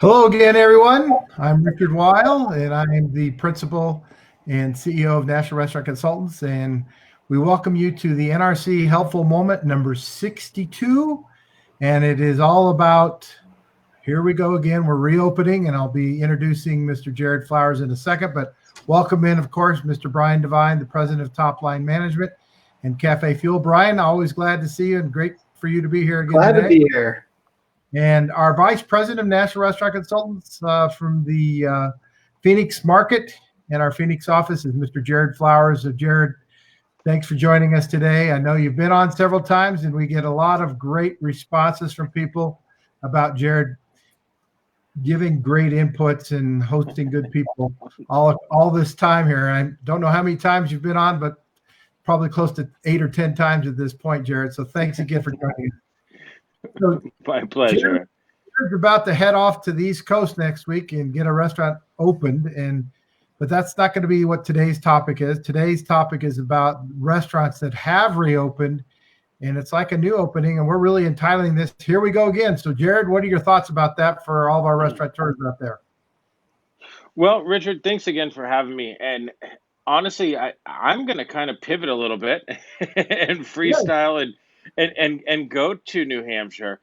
Hello again, everyone. I'm Richard Weil, and I am the principal and CEO of National Restaurant Consultants. And we welcome you to the NRC Helpful Moment number 62. And it is all about, here we go again, we're reopening, and I'll be introducing Mr. Jared Flowers in a second. But welcome in, of course, Mr. Brian Devine, the president of Top Line Management and Cafe Fuel. Brian, always glad to see you and great for you to be here again Glad today. to be here. And our vice president of National Restaurant Consultants from the Phoenix market and our Phoenix office is Mr. Jared Flowers. Jared, thanks for joining us today. I know you've been on several times, and we get a lot of great responses from people about Jared giving great inputs and hosting good people all this time here. And I don't know how many times you've been on, but probably close to 8 or 10 times at this point, Jared. So thanks again for joining us. So, my pleasure. We're about to head off to the East Coast next week and get a restaurant opened, but that's not going to be what today's topic is. Today's topic is about restaurants that have reopened, and it's like a new opening, and we're really entitling this "Here We Go Again." So, Jared, what are your thoughts about that for all of our restaurateurs out there? Well, Richard, thanks again for having me. And honestly, I'm going to kind of pivot a little bit and freestyle and go to New Hampshire.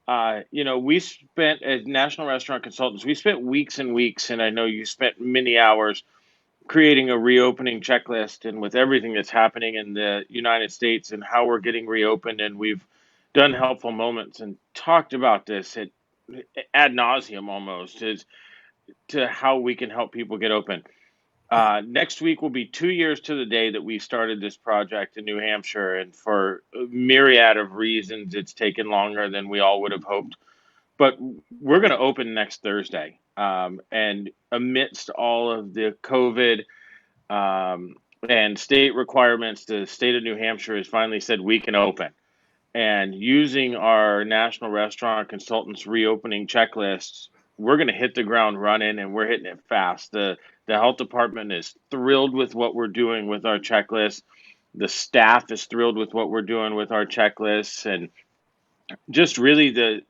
We spent, as National Restaurant Consultants, we spent weeks and weeks, and I know you spent many hours creating a reopening checklist, and with everything that's happening in the United States and how we're getting reopened, and we've done helpful moments and talked about this ad nauseum almost as to how we can help people get open. Next week will be 2 years to the day that we started this project in New Hampshire, and for a myriad of reasons, it's taken longer than we all would have hoped. But we're going to open next Thursday, and amidst all of the COVID and state requirements, the state of New Hampshire has finally said we can open. And using our National Restaurant Consultants reopening checklists, we're going to hit the ground running, and we're hitting it fast. The health department is thrilled with what we're doing with our checklist. The staff is thrilled with what we're doing with our checklists, and just really the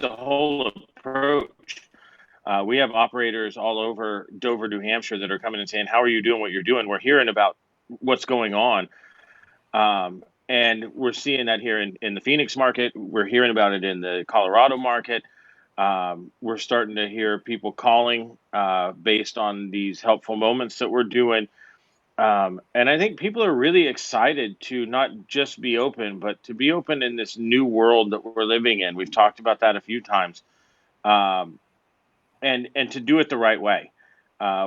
whole approach. We have operators all over Dover, New Hampshire that are coming and saying, "How are you doing what you're doing? We're hearing about what's going on." And we're seeing that here in the Phoenix market. We're hearing about it in the Colorado market. We're starting to hear people calling based on these helpful moments that we're doing. And I think people are really excited to not just be open, but to be open in this new world that we're living in. We've talked about that a few times. And to do it the right way.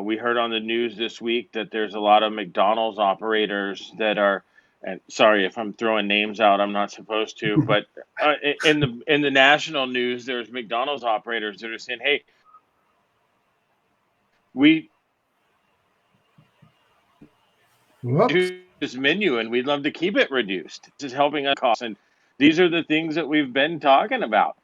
We heard on the news this week that there's a lot of McDonald's operators that are, and sorry if I'm throwing names out, I'm not supposed to, but in the national news, there's McDonald's operators that are saying, "Hey, we do this menu and we'd love to keep it reduced. This is helping us costs." And these are the things that we've been talking about.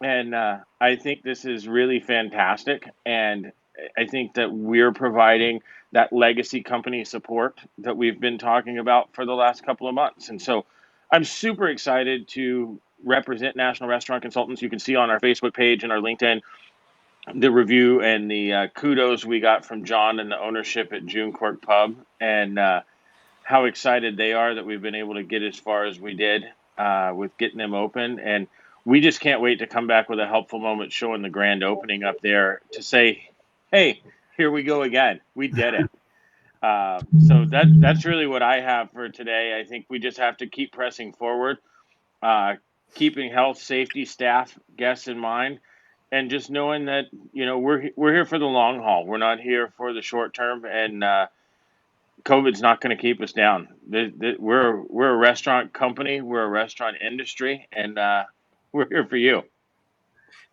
And I think this is really fantastic. And I think that we're providing that legacy company support that we've been talking about for the last couple of months. And so I'm super excited to represent National Restaurant Consultants. You can see on our Facebook page and our LinkedIn the review and the kudos we got from John and the ownership at June Cork Pub, and how excited they are that we've been able to get as far as we did with getting them open. And we just can't wait to come back with a helpful moment showing the grand opening up there to say, "Hey, here we go again. We did it." So that's really what I have for today. I think we just have to keep pressing forward, keeping health, safety, staff, guests in mind, and just knowing that we're here for the long haul. We're not here for the short term, and COVID's not going to keep us down. We're a restaurant company. We're a restaurant industry, and we're here for you.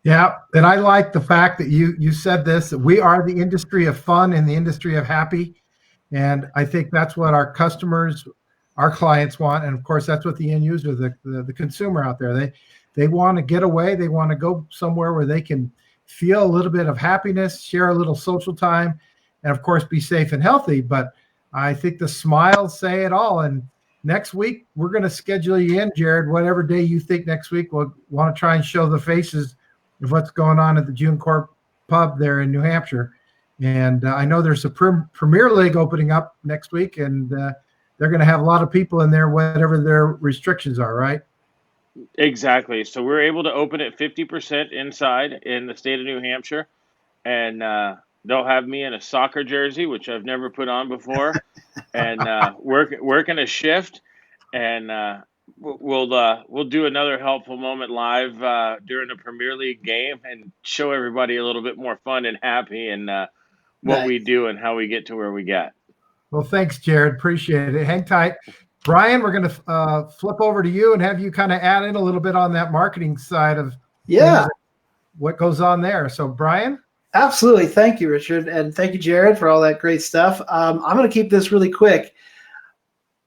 Yeah, and I like the fact that you said this, that we are the industry of fun and the industry of happy. And I think that's what our customers, our clients want. And of course, that's what the end user, the consumer out there, they want to get away. They want to go somewhere where they can feel a little bit of happiness, share a little social time, and of course, be safe and healthy. But I think the smiles say it all. And next week, we're going to schedule you in, Jared, whatever day you think next week. We'll want to try and show the faces of what's going on at the June Cork pub there in New Hampshire. And I know there's a Premier League opening up next week, and they're going to have a lot of people in there, whatever their restrictions are, right? Exactly. So we're able to open it 50% inside in the state of New Hampshire, and they'll have me in a soccer jersey, which I've never put on before, and working a shift, and we'll do another helpful moment live during a Premier League game and show everybody a little bit more fun and happy and what we do and how we get to where we get. Well, thanks, Jared. Appreciate it. Hang tight. Brian, we're going to flip over to you and have you kind of add in a little bit on that marketing side of what goes on there. So, Brian? Absolutely. Thank you, Richard. And thank you, Jared, for all that great stuff. I'm going to keep this really quick.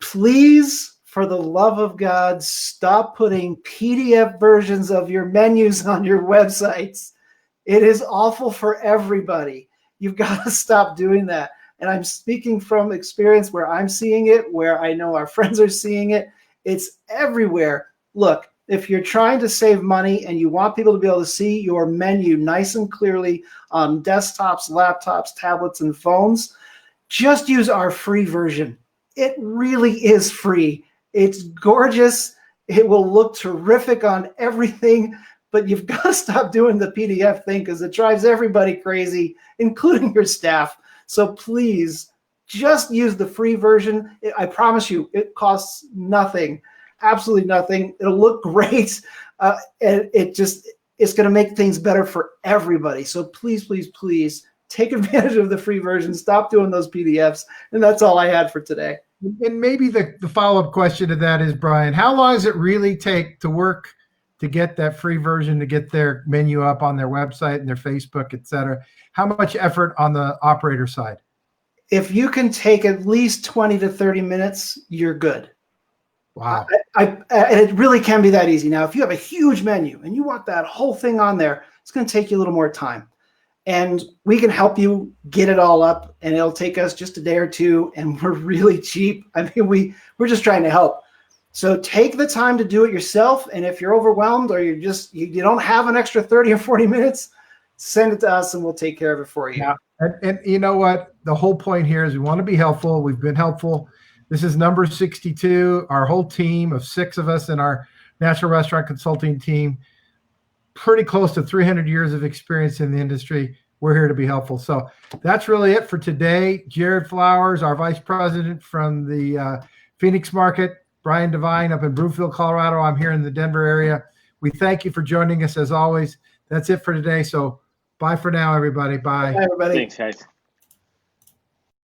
Please, for the love of God, stop putting PDF versions of your menus on your websites. It is awful for everybody. You've got to stop doing that. And I'm speaking from experience where I'm seeing it, where I know our friends are seeing it. It's everywhere. Look, if you're trying to save money and you want people to be able to see your menu nice and clearly on desktops, laptops, tablets, and phones, just use our free version. It really is free. It's gorgeous. It will look terrific on everything, but you've got to stop doing the PDF thing because it drives everybody crazy, including your staff. So please just use the free version. I promise you, it costs nothing, absolutely nothing. It'll look great. And it's going to make things better for everybody. So please, please, please take advantage of the free version. Stop doing those PDFs. And that's all I had for today. And maybe the follow-up question to that is, Brian, how long does it really take to work to get that free version, to get their menu up on their website and their Facebook, et cetera? How much effort on the operator side? If you can take at least 20 to 30 minutes, you're good. Wow. And it really can be that easy. Now, if you have a huge menu and you want that whole thing on there, it's going to take you a little more time. And we can help you get it all up, and it'll take us just a day or two, and we're really cheap. I mean, we're just trying to help. So take the time to do it yourself, and if you're overwhelmed or you don't have an extra 30 or 40 minutes, send it to us and we'll take care of it for you. Yeah. And you know what? The whole point here is we want to be helpful. We've been helpful. This is number 62. Our whole team of 6 of us in our National Restaurant Consulting team, pretty close to 300 years of experience in the industry. We're here to be helpful. So that's really it for today. Jared Flowers, our vice president from the Phoenix market, Brian Devine up in Broomfield, Colorado. I'm here in the Denver area. We thank you for joining us as always. That's it for today. So bye for now, everybody. Bye. Bye, everybody. Thanks, guys.